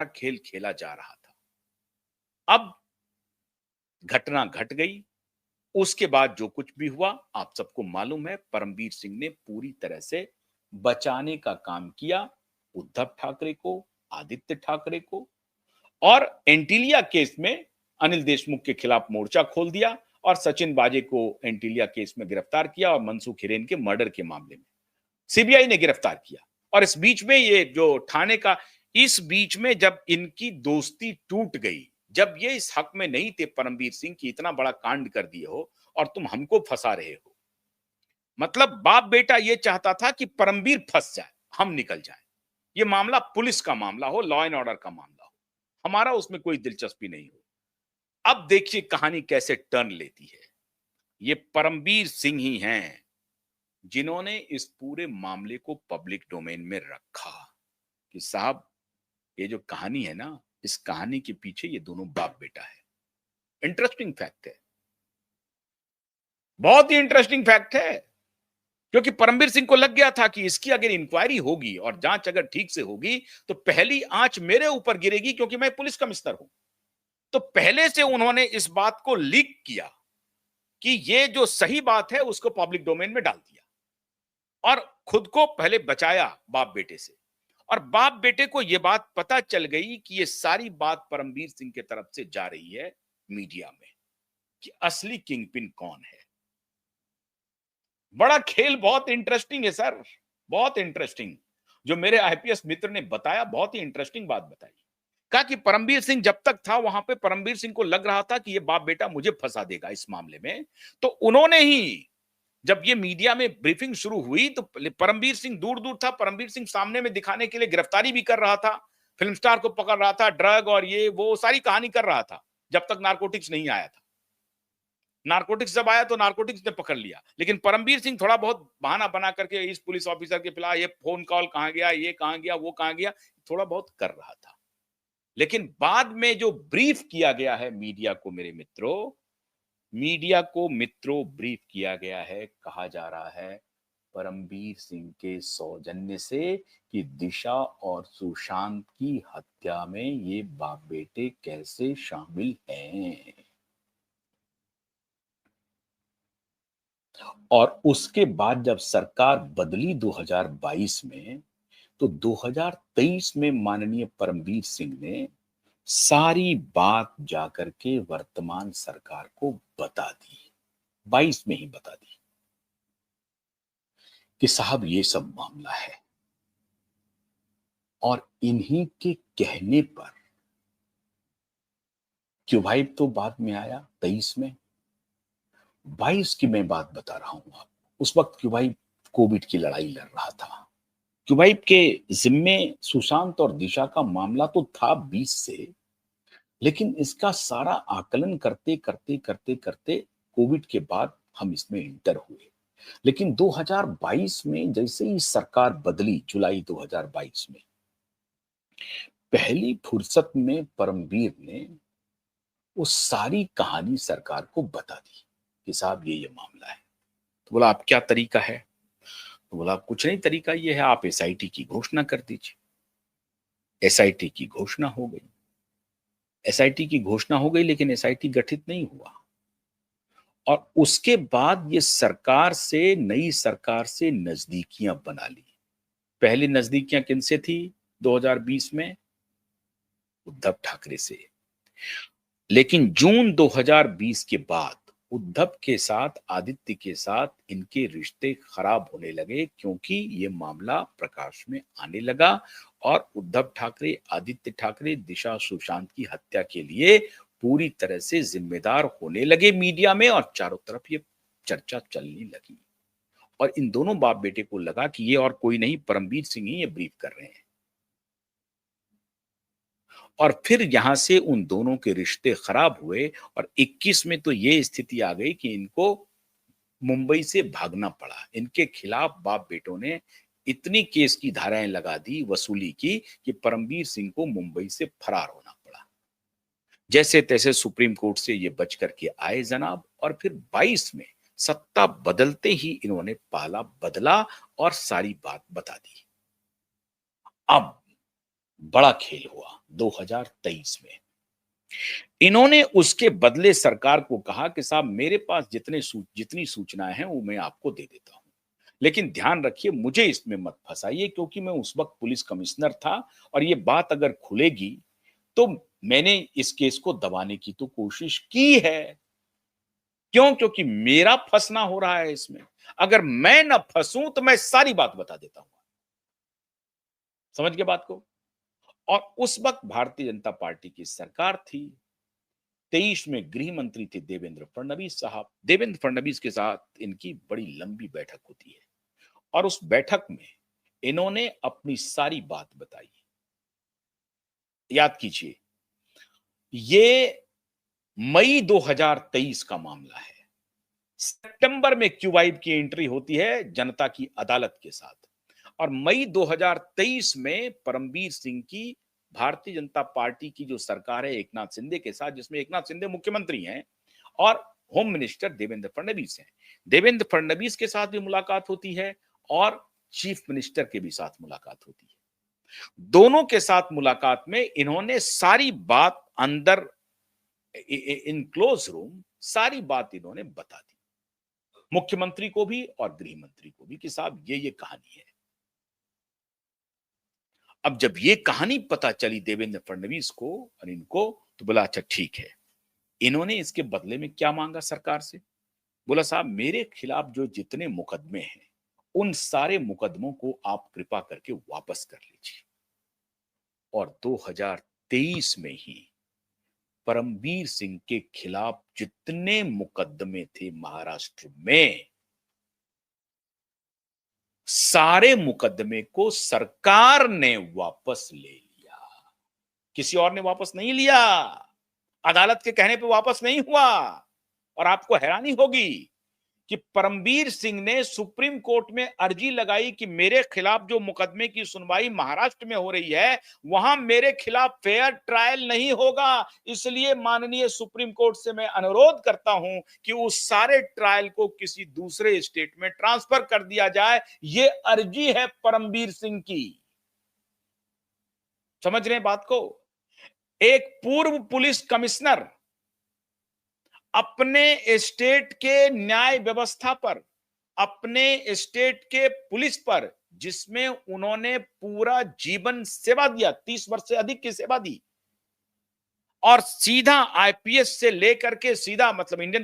खेल खेला जा रहा था। अब घटना घट गई, उसके बाद जो कुछ भी हुआ आप सबको मालूम है। परमवीर सिंह ने पूरी तरह से बचाने का काम किया उद्धव ठाकरे को, आदित्य ठाकरे को, और एंटीलिया केस में अनिल देशमुख के खिलाफ मोर्चा खोल दिया और सचिन वाजे को एंटीलिया केस में गिरफ्तार किया और मनसुख हिरेन के मर्डर के मामले में सीबीआई ने गिरफ्तार किया। और इस बीच में ये जो ठाणे का, इस बीच में जब इनकी दोस्ती टूट गई, जब ये इस हक में नहीं थे परमवीर सिंह की इतना बड़ा कांड कर दिए हो और तुम हमको फंसा रहे हो, मतलब बाप बेटा ये चाहता था कि परमवीर फंस जाए, हम निकल जाए, ये मामला पुलिस का मामला हो, लॉ एंड ऑर्डर का मामला हो, हमारा उसमें कोई दिलचस्पी नहीं हो। अब देखिए कहानी कैसे टर्न लेती है। ये परमवीर सिंह ही हैं जिन्होंने इस पूरे मामले को पब्लिक डोमेन में रखा कि साहब ये जो कहानी है ना, इस कहानी के पीछे ये दोनों बाप बेटा है। इंटरेस्टिंग फैक्ट है, बहुत ही इंटरेस्टिंग फैक्ट है, क्योंकि परमवीर सिंह को लग गया था कि इसकी अगर इंक्वायरी होगी और जांच अगर ठीक से होगी तो पहली आंच मेरे ऊपर गिरेगी, क्योंकि मैं पुलिस कमिश्नर हूं। तो पहले से उन्होंने इस बात को लीक किया कि ये जो सही बात है उसको पब्लिक डोमेन में डाल दिया और खुद को पहले बचाया बाप बेटे से। और बाप बेटे को यह बात पता चल गई कि ये सारी बात परमवीर सिंह की तरफ से जा रही है मीडिया में कि असली किंगपिन कौन है। बड़ा खेल बहुत इंटरेस्टिंग है सर, बहुत इंटरेस्टिंग। जो मेरे आईपीएस मित्र ने बताया, बहुत ही इंटरेस्टिंग बात बताई। कहा कि परमवीर सिंह जब तक था वहां पे, परमवीर सिंह को लग रहा था कि ये बाप बेटा मुझे फंसा देगा इस मामले में, तो उन्होंने ही, जब ये मीडिया में ब्रीफिंग शुरू हुई तो परमवीर सिंह दूर दूर था, परमवीर सिंह सामने में दिखाने के लिए गिरफ्तारी भी कर रहा था, फिल्म स्टार को पकड़ रहा था, ड्रग और ये वो सारी कहानी कर रहा था, जब तक नारकोटिक्स नहीं आया था। नारकोटिक्स जब आया तो नारकोटिक्स ने पकड़ लिया, लेकिन परमवीर सिंह थोड़ा बहुत बहाना बना करके इस पुलिस ऑफिसर के खिलाफ, ये फोन कॉल कहां गया, ये कहां गया, वो कहां गया, थोड़ा बहुत कर रहा था। लेकिन बाद में जो ब्रीफ किया गया है मीडिया को, मेरे मित्रों, मीडिया को मित्रों ब्रीफ किया गया है, कहा जा रहा है परमवीर सिंह के सौजन्य से कि दिशा और सुशांत की हत्या में ये बाप बेटे कैसे शामिल हैं। और उसके बाद जब सरकार बदली 2022 में, तो 2023 में माननीय परमवीर सिंह ने सारी बात जाकर के वर्तमान सरकार को बता दी, 22 में ही बता दी कि साहब ये सब मामला है। और इन्हीं के कहने पर क्यूबाइड तो बाद में आया 23 में, 22 की मैं बात बता रहा हूं आप। उस वक्त क्यूबाइड कोविड की लड़ाई लड़ रहा था। क्यूबाइड के जिम्मे सुशांत और दिशा का मामला तो था 20 से, लेकिन इसका सारा आकलन करते करते करते करते कोविड के बाद हम इसमें इंटर हुए। लेकिन 2022 में जैसे ही सरकार बदली, जुलाई 2022 में, पहली फुर्सत में परमवीर ने वो सारी कहानी सरकार को बता दी कि साहब ये मामला है। तो बोला आप क्या तरीका है? तो बोला कुछ नहीं, तरीका ये है आप एसआईटी की घोषणा कर दीजिए। एसआईटी की घोषणा हो गई, एसआईटी की घोषणा हो गई, लेकिन एसआईटी गठित नहीं हुआ। और उसके बाद ये सरकार से, नई सरकार से नजदीकियां बना ली। पहली नजदीकियां किनसे थी 2020 में? उद्धव ठाकरे से। लेकिन जून 2020 के बाद उद्धव के साथ, आदित्य के साथ इनके रिश्ते खराब होने लगे, क्योंकि ये मामला प्रकाश में आने लगा और उद्धव ठाकरे, आदित्य ठाकरे दिशा सुशांत की हत्या के लिए पूरी तरह से जिम्मेदार होने लगे मीडिया में और चारों तरफ ये चर्चा चलने लगी। और इन दोनों बाप बेटे को लगा कि ये और कोई नहीं, परमवीर सिंह ही ये ब्रीफ कर रहे हैं। और फिर यहां से उन दोनों के रिश्ते खराब हुए और 21 में तो ये स्थिति आ गई कि इनको मुंबई से भागना पड़ा। इनके खिलाफ बाप बेटों ने इतनी केस की धाराएं लगा दी, वसूली की, कि परमवीर सिंह को मुंबई से फरार होना पड़ा। जैसे तैसे सुप्रीम कोर्ट से ये बच करके आए जनाब, और फिर 22 में सत्ता बदलते ही इन्होंने पाला बदला और सारी बात बता दी। अब बड़ा खेल हुआ 2023 में। इन्होंने उसके बदले सरकार को कहा कि साहब मेरे पास जितनी सूचनाएं हैं वो मैं आपको दे देता हूं, लेकिन ध्यान रखिए मुझे इसमें मत फंसाइए, क्योंकि मैं उस वक्त पुलिस कमिश्नर था और ये बात अगर खुलेगी तो मैंने इस केस को दबाने की तो कोशिश की है। क्यों? क्योंकि मेरा फंसना हो रहा है इसमें। अगर मैं ना फंसूं तो मैं सारी बात बता देता हूं। समझ गए बात को? और उस वक्त भारतीय जनता पार्टी की सरकार थी। 23 में गृह मंत्री थे देवेंद्र फडणवीस साहब। देवेंद्र फडणवीस के साथ इनकी बड़ी लंबी बैठक होती है और उस बैठक में इन्होंने अपनी सारी बात बताई। याद कीजिए, ये मई 2023 का मामला है। सितंबर में क्यूबाइब की एंट्री होती है जनता की अदालत के साथ और मई 2023 में परमबीर सिंह की भारतीय जनता पार्टी की जो सरकार है एकनाथ शिंदे के साथ, जिसमें एकनाथ शिंदे मुख्यमंत्री हैं और होम मिनिस्टर देवेंद्र फडणवीस हैं। देवेंद्र फडणवीस के साथ भी मुलाकात होती है और चीफ मिनिस्टर के भी साथ मुलाकात होती है। दोनों के साथ मुलाकात में इन्होंने सारी बात अंदर इन क्लोज रूम सारी बात इन्होंने बता दी, मुख्यमंत्री को भी और गृह मंत्री को भी, कि साहब ये कहानी है। अब जब ये कहानी पता चली देवेंद्र फडणवीस को और इनको, तो बोला अच्छा ठीक है। इन्होंने इसके बदले में क्या मांगा सरकार से? बोला साहब मेरे खिलाफ जो जितने मुकदमे हैं उन सारे मुकदमों को आप कृपा करके वापस कर लीजिए। और 2023 में ही परमबीर सिंह के खिलाफ जितने मुकदमे थे महाराष्ट्र में, सारे मुकदमे को सरकार ने वापस ले लिया। किसी और ने वापस नहीं लिया, अदालत के कहने पे वापस नहीं हुआ। और आपको हैरानी होगी कि परमबीर सिंह ने सुप्रीम कोर्ट में अर्जी लगाई कि मेरे खिलाफ जो मुकदमे की सुनवाई महाराष्ट्र में हो रही है वहां मेरे खिलाफ फेयर ट्रायल नहीं होगा, इसलिए माननीय सुप्रीम कोर्ट से मैं अनुरोध करता हूं कि उस सारे ट्रायल को किसी दूसरे स्टेट में ट्रांसफर कर दिया जाए। ये अर्जी है परमबीर सिंह की। समझ रहे हैं बात को? एक पूर्व पुलिस कमिश्नर अपने स्टेट के न्याय व्यवस्था पर, अपने स्टेट के पुलिस पर, जिसमें उन्होंने पूरा जीवन सेवा दिया, 30 वर्ष से अधिक की सेवा दी और सीधा आईपीएस से लेकर के सीधा मतलब इंडियन